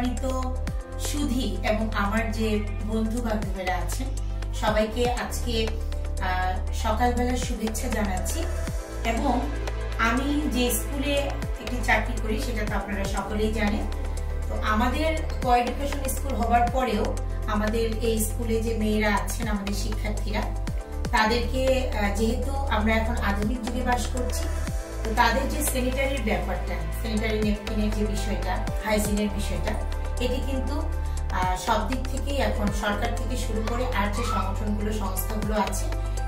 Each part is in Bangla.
সম্মানিত সুধী এবং আমার যে বন্ধু বান্ধবীরা আছেন সবাইকে আজকে সকালবেলার শুভেচ্ছা জানাচ্ছি। এবং আমি যে স্কুলে একটি চাকরি করি সেটা তো আপনারা সকলেই জানেন। তো আমাদের কো-এডুকেশন স্কুল হওয়ার পরেও আমাদের এই স্কুলে যে মেয়েরা আছেন, আমাদের শিক্ষার্থীরা, তাদেরকে যেহেতু আমরা এখন আধুনিক যুগে বাস করছি, তো তাদের যে স্যানিটারির ব্যাপারটা, স্যানিটারি ন্যাপকিনের যে বিষয়টা, হাইজিনের বিষয়টা, এটি কিন্তু সব দিক থেকেই এখন সরকার থেকে শুরু করে আর যে সংগঠনগুলো, সংস্থাগুলো আছে,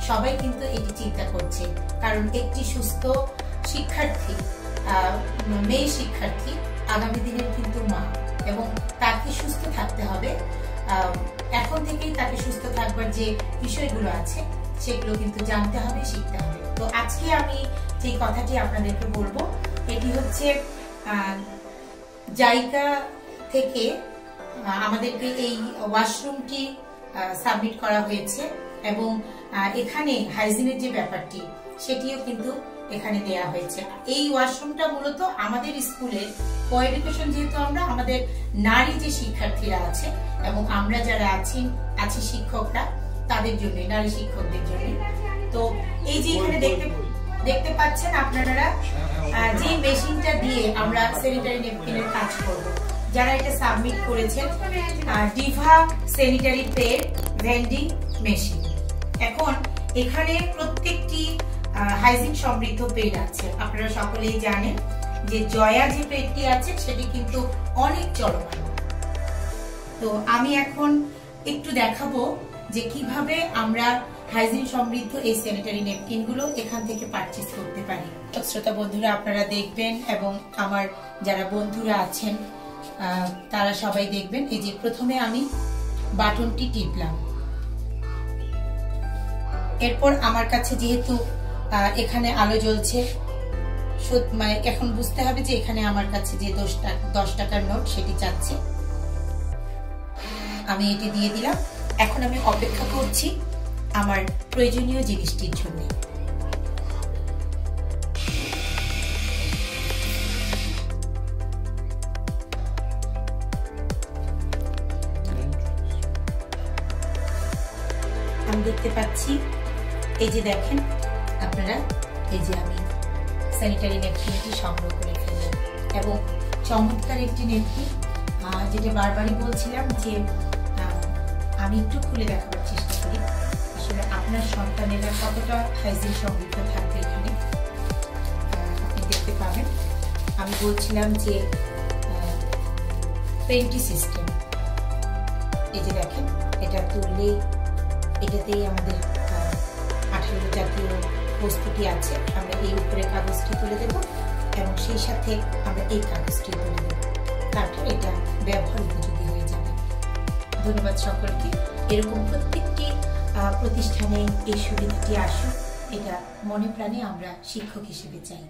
সবাই কিন্তু এটি চিন্তা করছে। কারণ একটি সুস্থ শিক্ষার্থী, মেয়ে শিক্ষার্থী আগামী দিনের কিন্তু মা, এবং তাকে সুস্থ থাকতে হবে। এখন থেকেই তাকে সুস্থ থাকবার যে বিষয়গুলো আছে সেগুলো কিন্তু জানতে হবে, শিখতে হবে। তো আজকে আমি যে কথাটি আপনাদেরকে বলবো, এটি হচ্ছে জাইকা থেকে আমাদেরকে এই ওয়াশরুমটি সাবমিট করা হয়েছে, এবং এখানে হাইজিনের যে ব্যাপারটি সেটিও কিন্তু এখানে দেয়া হয়েছে। এই ওয়াশরুমটা মূলত আমাদের স্কুলের কো-এডুকেশন, যেহেতু আমরা আমাদের নারী যে শিক্ষার্থীরা আছে এবং আমরা যারা আছি শিক্ষকরা, তাদের জন্য, নারী শিক্ষকদের জন্য। তো এই যে এখানে দেখতে পাচ্ছেন আপনারা, যে মেশিনটা দিয়ে আমরা স্যানিটারি ন্যাপকিনের কাজ করব, যারা এটা সাবমিট করেছেন, Diva sanitary pad vending machine. এখন এখানে প্রত্যেকটি হাইজিন সমৃদ্ধ পেড আছে। আপনারা সকলেই জানেন যে জয়া যে পেডটি আছে সেটি কিন্তু অনেক চলমান। তো আমি এখন একটু দেখাবো যে কিভাবে আমরা হাইজিন সমৃদ্ধ এই স্যানিটারি ন্যাপকিন গুলো এখান থেকে পারচেজ করতে পারি। শ্রোতা বন্ধুরা, আপনারা দেখবেন এবং আমার যারা বন্ধুরা আছেন তারা সবাই দেখবেন। এই যে প্রথমে আমি বাটনটি টিপলাম, এরপর আমার কাছে যেহেতু এখানে আলো জ্বলছে, মানে এখন বুঝতে হবে যে এখানে আমার কাছে যে 10 টাকার নোট সেটি চাচ্ছে। আমি এটি দিয়ে দিলাম। এখন আমি অপেক্ষা করছি আমার প্রয়োজনীয় জিনিসটির জন্য। আমি দেখতে পাচ্ছি, এই যে দেখেন আপনারা, এই যে আমি স্যানিটারি ন্যাপকিনটি সংগ্রহ করে ফেললাম, এবং চমৎকার একটি ন্যাপকিন, যেটা বারবারই বলছিলাম যে আমি একটু খুলে দেখাবার চেষ্টা করি আসলে আপনার সন্তানেরা কতটা হাইজিন সমৃদ্ধ থাকবে। এখানে আপনি দেখতে পাবেন, আমি বলছিলাম যে পেন্টি সিস্টেম, এই যে দেখেন, এটা তুললেই এটাতেই আমাদের 18 জাতীয় বস্তুটি আছে। আমরা এই উপরে কাগজটি তুলে দেব এবং সেই সাথে আমরা এই কাগজটি তুলে দেব, তারপর এটা ব্যবহার উপযোগী হয়ে যাবে। ধন্যবাদ সকলকে। এরকম প্রত্যেকটি প্রতিষ্ঠানে এই সুবিধাটি আসুক, এটা মনে প্রাণে আমরা শিক্ষক হিসেবে চাই।